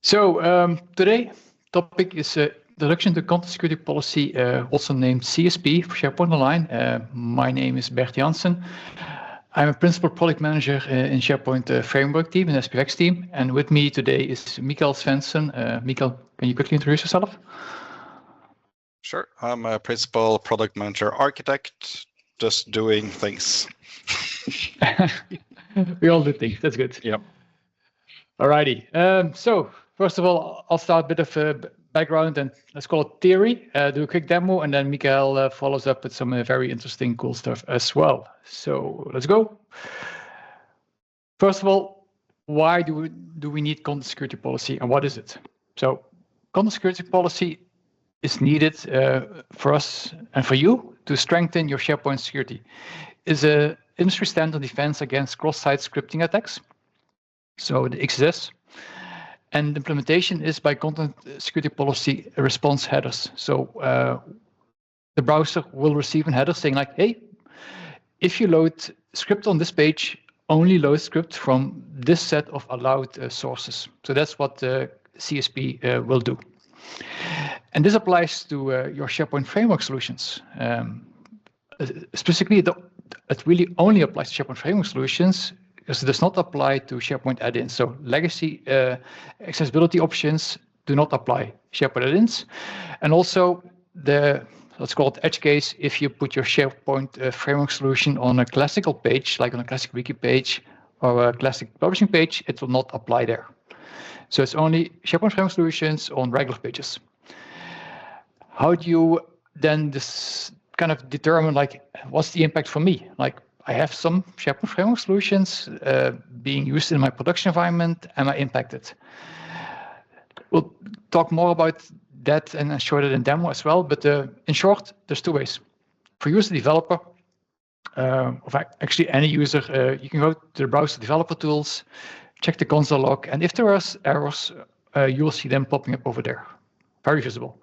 So today topic is introduction to content security policy, also named CSP for SharePoint Online. My name is Bert Janssen. I'm a principal product manager in SharePoint Framework team, in SPX team, and with me today is Mikael Svensson. Mikael, can you quickly introduce yourself? Sure, I'm a principal product manager architect, just doing things. We all do things, that's good. Yep. Alrighty, so first of all, I'll start a bit of background and let's call it theory, do a quick demo, and then Mikael follows up with some very interesting, cool stuff as well. So let's go. First of all, why do we need content security policy and what is it? So content security policy is needed for us and for you to strengthen your SharePoint security. It's an industry standard defense against cross-site scripting attacks. So the XSS. And the implementation is by content security policy response headers. So the browser will receive a header saying like, hey, if you load script on this page, only load script from this set of allowed sources. So that's what the CSP will do. And this applies to your SharePoint Framework solutions. Specifically, it really only applies to SharePoint Framework solutions because it does not apply to SharePoint add-ins. So legacy accessibility options do not apply SharePoint add-ins. And also the, let's call it edge case, if you put your SharePoint Framework solution on a classical page, like on a classic wiki page or a classic publishing page, it will not apply there. So it's only SharePoint Framework solutions on regular pages. How do you then kind of determine like what's the impact for me? Like I have some SharePoint Framework solutions being used in my production environment. Am I impacted? We'll talk more about that and show that in demo as well. But in short, there's two ways. For you as a developer, or actually any user, you can go to the browser developer tools, check the console log, and if there are errors, you will see them popping up over there. Very visible.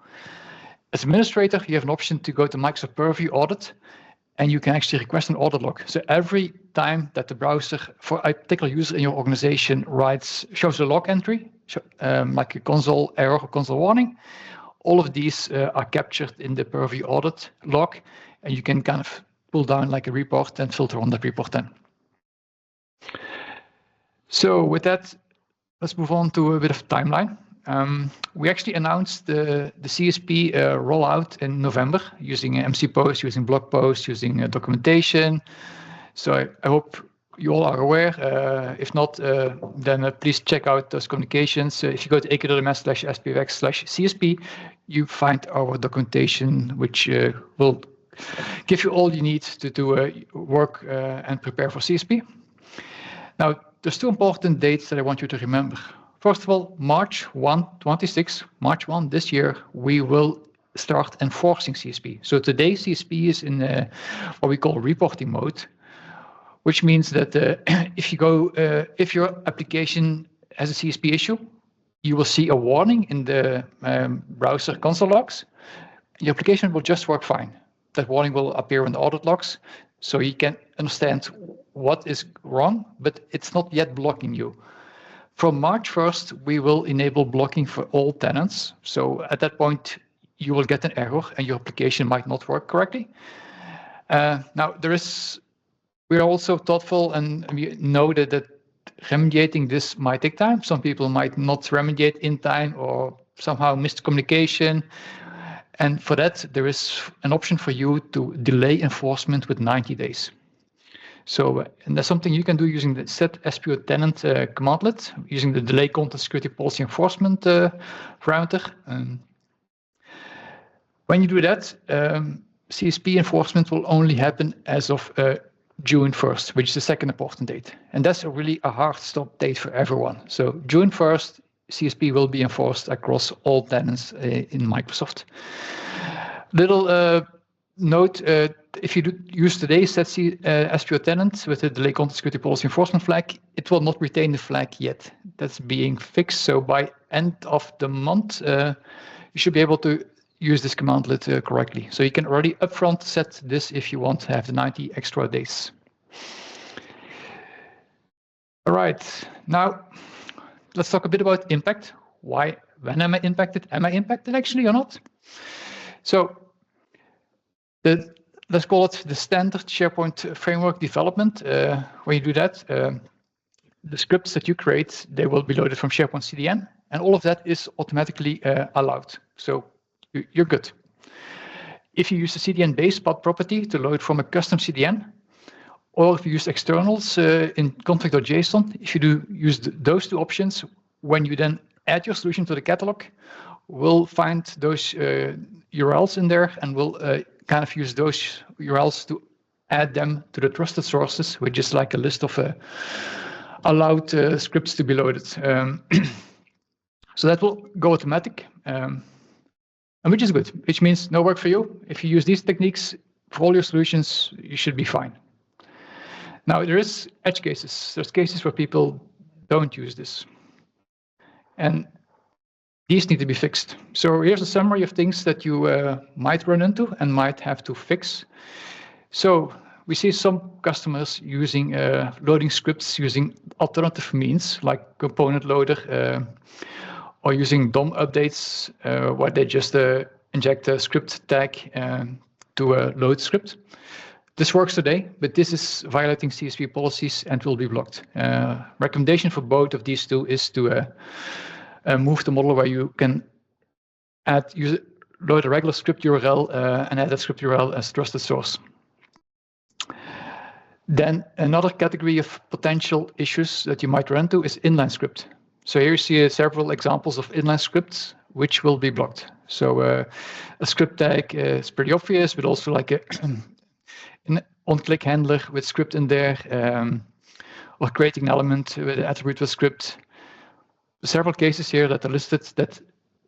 As administrator, you have an option to go to Microsoft Purview Audit, and you can actually request an audit log. So every time that the browser for a particular user in your organization shows a log entry, like a console error or console warning, all of these are captured in the Purview Audit log, and you can kind of pull down like a report and filter on that report then. So with that, let's move on to a bit of timeline. We actually announced the CSP rollout in November using MC posts, using blog posts, using documentation. So I hope you all are aware. If not, then please check out those communications. If you go to ak.ms/spx/CSP, you find our documentation, which will give you all you need to do work and prepare for CSP. Now, there's two important dates that I want you to remember. First of all, March 1 this year, we will start enforcing CSP. So today CSP is in what we call reporting mode, which means that if your application has a CSP issue, you will see a warning in the browser console logs. Your application will just work fine. That warning will appear in the audit logs, so you can understand what is wrong, but it's not yet blocking you. From March 1st, we will enable blocking for all tenants. So at that point, you will get an error and your application might not work correctly. Now, we are also thoughtful and we know that remediating this might take time. Some people might not remediate in time or somehow miss communication. And for that, there is an option for you to delay enforcement with 90 days. So, and that's something you can do using the set SPO tenant commandlet, using the delay content security policy enforcement parameter. When you do that, CSP enforcement will only happen as of June 1st, which is the second important date. And that's really a hard stop date for everyone. So June 1st, CSP will be enforced across all tenants in Microsoft. Little note, if you use today's set SPO tenant with the delay content security policy enforcement flag, it will not retain the flag yet. That's being fixed. So by end of the month, you should be able to use this commandlet correctly. So you can already upfront set this if you want to have the 90 extra days. All right, now let's talk a bit about impact. Why, when am I impacted? Am I impacted actually or not? So let's call it the standard SharePoint framework development. When you do that, the scripts that you create, they will be loaded from SharePoint CDN, and all of that is automatically allowed. So you're good. If you use the CDN-based path property to load from a custom CDN, or if you use externals in config.json, if you use those two options, when you then add your solution to the catalog, we'll find those URLs in there, and we'll kind of use those URLs to add them to the trusted sources, which is like a list of allowed scripts to be loaded. So that will go automatic, and which is good, which means no work for you. If you use these techniques for all your solutions, you should be fine. Now, there is edge cases. There's cases where people don't use this. And these need to be fixed. So here's a summary of things that you might run into and might have to fix. So we see some customers using loading scripts using alternative means like component loader or using DOM updates where they just inject a script tag to a load script. This works today, but this is violating CSP policies and will be blocked. Recommendation for both of these two is to move the model where you can load a regular script URL and add that script URL as trusted source. Then another category of potential issues that you might run into is inline script. So here you see several examples of inline scripts which will be blocked. So a script tag is pretty obvious, but also like an on-click handler with script in there, or creating an element with an attribute with script. Several cases here that are listed that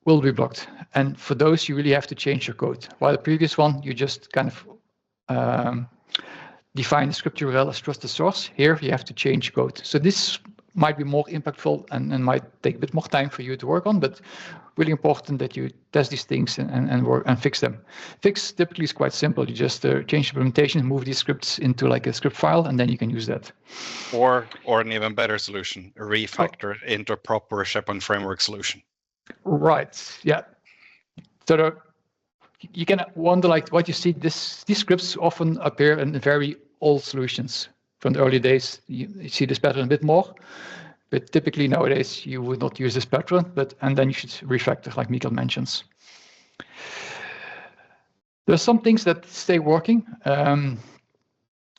will be blocked. And for those, you really have to change your code. While the previous one, you just kind of define the script URL as trusted source. Here, you have to change code. So this might be more impactful and might take a bit more time for you to work on, but really important that you test these things and work and fix them. Fix typically is quite simple. You just change the implementation, move these scripts into like a script file, and then you can use that. Or an even better solution, refactor it into a proper SharePoint Framework solution. Right. Yeah. So you can wonder, like, what you see. These scripts often appear in very old solutions from the early days. You see this pattern a bit more, but typically nowadays you would not use this pattern. And then you should refactor, like Mikael mentions. There's some things that stay working,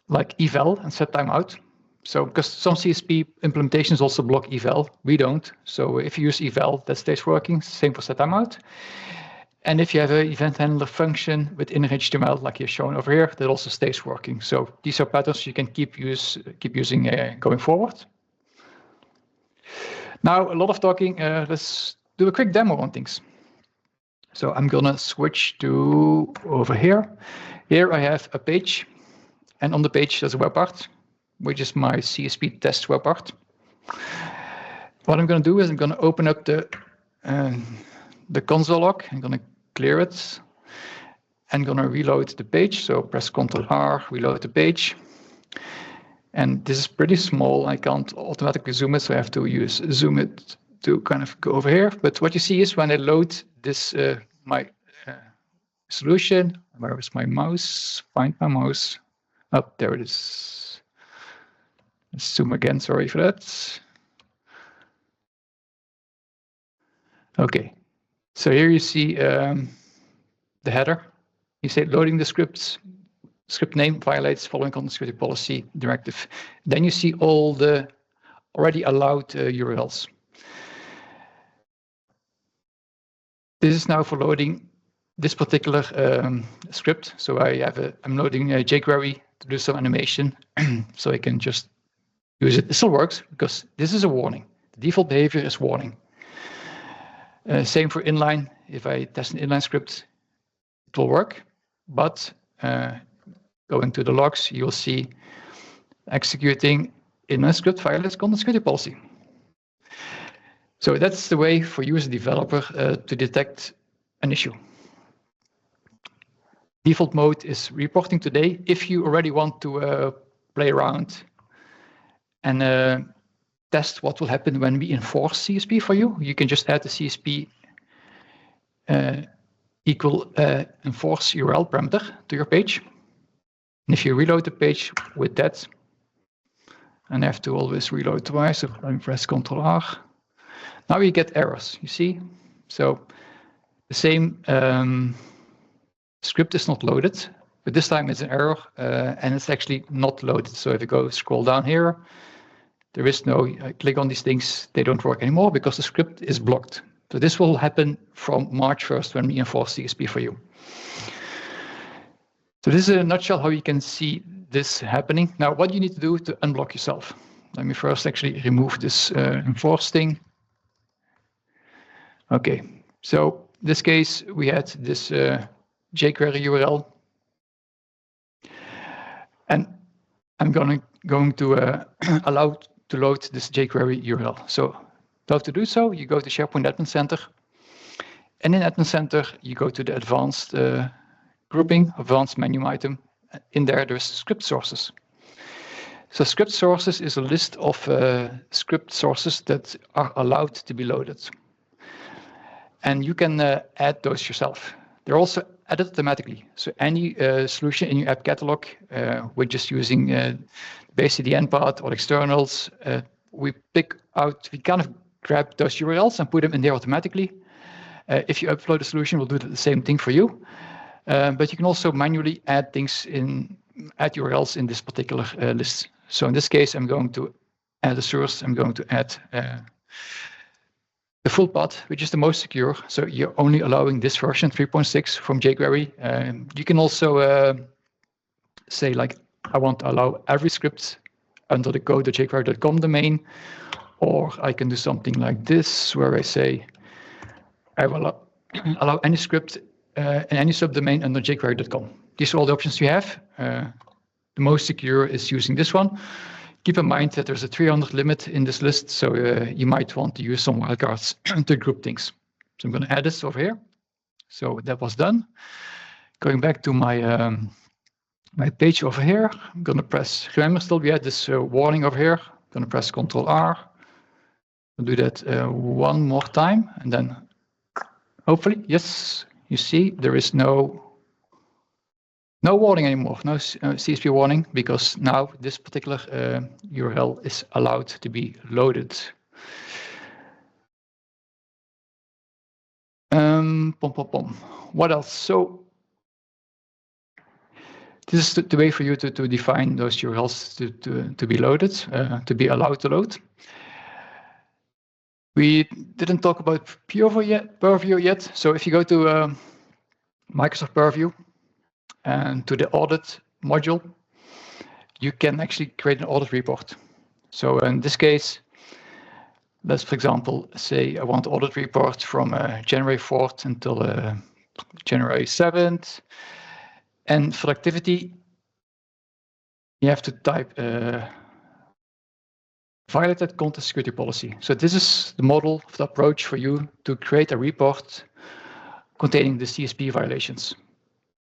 like eval and set timeout. So because some CSP implementations also block eval, we don't. So if you use eval, that stays working. Same for set timeout. And if you have an event handler function with inner HTML, like you're shown over here, that also stays working. So these are patterns you can keep using going forward. Now, a lot of talking. Let's do a quick demo on things. So I'm gonna switch to over here. Here I have a page, and on the page there's a web part, which is my CSP test web part. What I'm gonna do is I'm gonna open up the console log. I'm gonna clear it and gonna reload the page. So press Ctrl-R, reload the page. And this is pretty small. I can't automatically zoom it, so I have to zoom it to kind of go over here. But what you see is when I load this my solution, where is my mouse? Find my mouse. Oh, there it is. Let's zoom again. Sorry for that. Okay. So here you see the header. You say loading the scripts. Script name violates following content security policy directive. Then you see all the already allowed URLs. This is now for loading this particular script. So I'm loading jQuery to do some animation, so I can just use it. It still works because this is a warning. The default behavior is warning. Same for inline. If I test an inline script, it will work. But going to the logs, you'll see executing inline script violates content security policy. So that's the way for you as a developer to detect an issue. Default mode is reporting today. If you already want to play around and test what will happen when we enforce CSP for you, you can just add the CSP equal enforce URL parameter to your page. And if you reload the page with that, and I have to always reload twice, so let me press Ctrl R. Now you get errors, you see? So the same script is not loaded, but this time it's an error and it's actually not loaded. So if you go scroll down here, there is no, I click on these things, they don't work anymore because the script is blocked. So this will happen from March 1st when we enforce CSP for you. So this is in a nutshell how you can see this happening. Now, what you need to do to unblock yourself. Let me first actually remove this enforce thing. Okay, so in this case, we had this jQuery URL. And I'm going to allow to load this jQuery URL. So how to do so, you go to SharePoint Admin Center. And in Admin Center, you go to the advanced grouping, advanced menu item. In there, there's script sources. So script sources is a list of script sources that are allowed to be loaded. And you can add those yourself. They're also added automatically. So any solution in your app catalog, we're just using base CDN part or externals. We kind of grab those URLs and put them in there automatically. If you upload a solution, we'll do the same thing for you. But you can also manually add things add URLs in this particular list. So in this case, I'm going to add a source. I'm going to add the full path, which is the most secure. So you're only allowing this version 3.6 from jQuery. You can also say like, I want to allow every script under the go.jQuery.com domain, or I can do something like this, where I say, I will allow any script in any subdomain under jQuery.com. These are all the options you have. The most secure is using this one. Keep in mind that there's a 300 limit in this list, so you might want to use some wildcards to group things. So I'm going to add this over here. So that was done. Going back to my my page over here, I'm going to press, remember still we had this warning over here. I'm going to press Ctrl R. I'll do that one more time, and then hopefully, yes, you see there is no warning anymore, no CSP warning, because now this particular URL is allowed to be loaded. What else? So this is the way for you to define those URLs to be loaded, to be allowed to load. We didn't talk about Purview yet. So if you go to Microsoft Purview and to the audit module, you can actually create an audit report. So in this case, let's, for example, say I want audit report from January 4th until January 7th. And for activity, you have to type violated content security policy. So this is the model of the approach for you to create a report containing the CSP violations.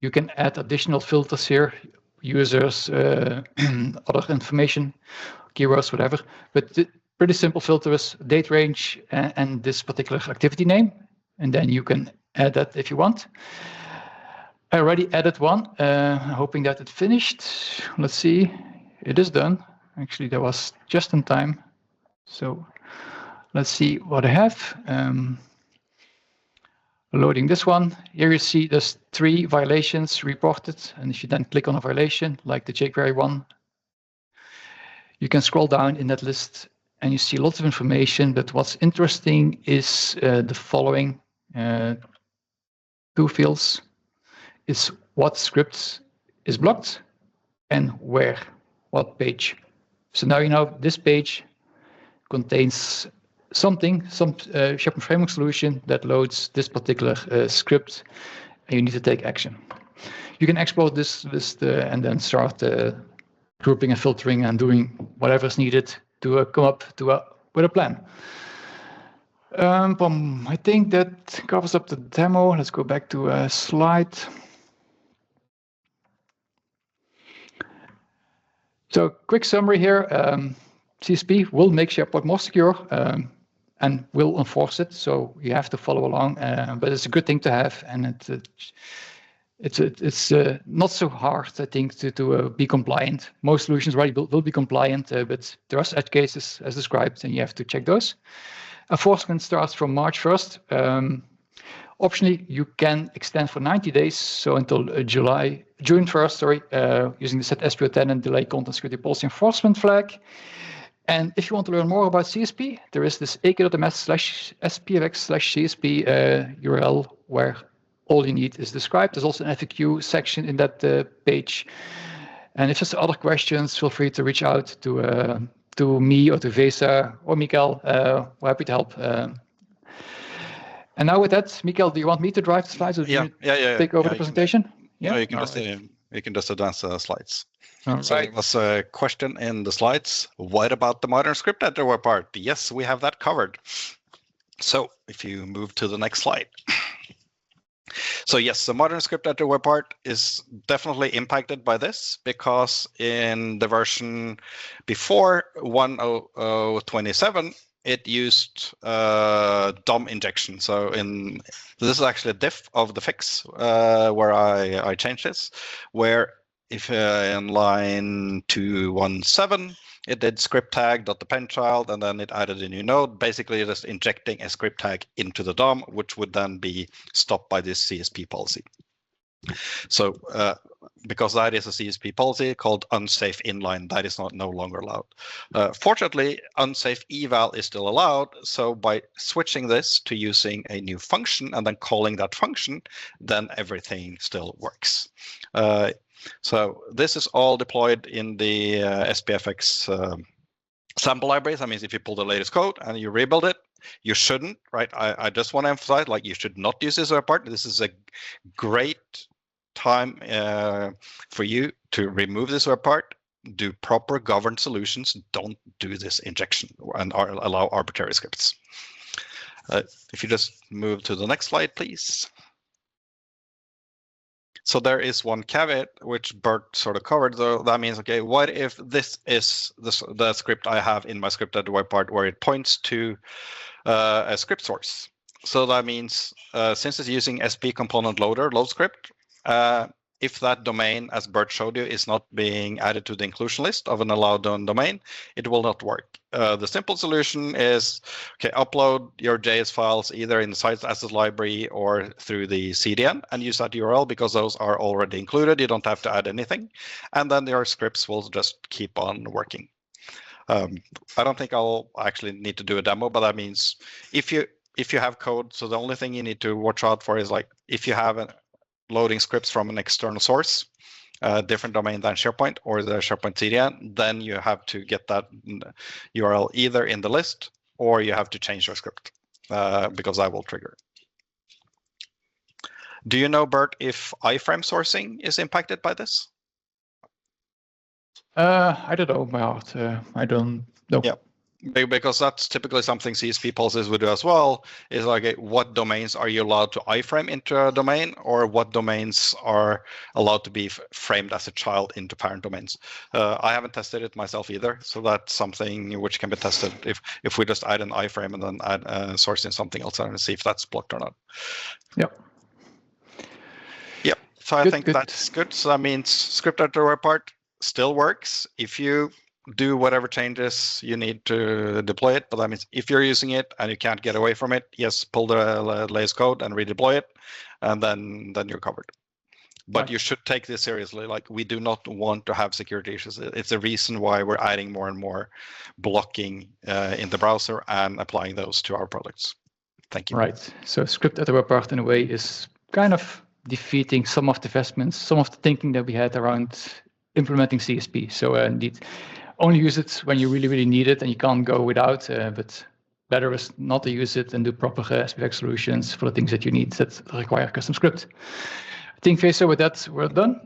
You can add additional filters here, users, other information, keywords, whatever. But the pretty simple filter is date range and this particular activity name. And then you can add that if you want. I already added one, hoping that it finished. Let's see, it is done. Actually, that was just in time. So let's see what I have. Loading this one. Here you see there's 3 violations reported. And if you then click on a violation, like the jQuery one, you can scroll down in that list and you see lots of information. But what's interesting is the following 2 fields. Is what script is blocked and where, what page. So now you know this page contains some SharePoint Framework solution that loads this particular script, and you need to take action. You can export this list and then start grouping and filtering and doing whatever is needed to come up with a plan. I think that covers up the demo. Let's go back to a slide. So quick summary here. CSP will make SharePoint more secure and will enforce it. So you have to follow along, but it's a good thing to have, and it's not so hard, I think, to be compliant. Most solutions already will be compliant, but there are edge cases as described, and you have to check those. Enforcement starts from March 1st. Optionally, you can extend for 90 days, so until June 1st, using the set SPO10 and delay content security policy enforcement flag. And if you want to learn more about CSP, there is this ak.ms/spfx/CSP URL where all you need is described. There's also an FAQ section in that page. And if there's other questions, feel free to reach out to me or to Vesa or Mikael. We're happy to help. And now with that, Mikael, do you want me to drive the slides, or do you take over the presentation? No, you can just advance the slides. All So right. there was a question in the slides. What about the modern script editor part? Yes, we have that covered. So if you move to the next slide. So yes, the modern script editor part is definitely impacted by this, because in the version before 1.0.27, it used DOM injection. So this is actually a diff of the fix where I changed this, where if in line 2.1.7, it did script tag.append child, and then it added a new node, basically just injecting a script tag into the DOM, which would then be stopped by this CSP policy. So because that is a CSP policy called unsafe inline, that is no longer allowed. Fortunately, unsafe eval is still allowed. So by switching this to using a new function and then calling that function, then everything still works. So this is all deployed in the SPFX sample libraries. That means if you pull the latest code and you rebuild it, you shouldn't, right? I just want to emphasize, like, you should not use this part. This is a great time for you to remove this part, do proper governed solutions, don't do this injection and allow arbitrary scripts. If you just move to the next slide, please. So there is one caveat which Bert sort of covered, though. That means, okay, what if this is the script I have in my script editor part where it points to a script source? So that means since it's using SP component loader load script, if that domain, as Bert showed you, is not being added to the inclusion list of an allowed domain, it will not work. The simple solution is, okay, upload your JS files either in the site asset library or through the CDN and use that URL, because those are already included. You don't have to add anything. And then your scripts will just keep on working. I don't think I'll actually need to do a demo, but that means if you have code, so the only thing you need to watch out for is, like, if you have loading scripts from an external source, different domain than SharePoint or the SharePoint CDN, then you have to get that URL either in the list or you have to change your script because that will trigger. Do you know, Bert, if iframe sourcing is impacted by this? I don't know by heart. I don't know. Yeah. Because that's typically something CSP policies would do as well, is like, what domains are you allowed to iframe into a domain, or what domains are allowed to be framed as a child into parent domains. I haven't tested it myself either, so that's something which can be tested if we just add an iframe and then add source in something else and see if that's blocked or not. Yep. Yep. So I think that's good. So that means script editor part still works if you do whatever changes you need to deploy it. But that means if you're using it and you can't get away from it, yes, pull the latest code and redeploy it, and then you're covered. But right, you should take this seriously. Like, we do not want to have security issues. It's a reason why we're adding more and more blocking in the browser and applying those to our products. Thank you. Right. So script editor part, in a way, is kind of defeating some of the investments, some of the thinking that we had around implementing CSP. So indeed, only use it when you really, really need it and you can't go without, but better is not to use it and do proper SPFX solutions for the things that you need that require custom script. I think, Vesa, with that, we're done.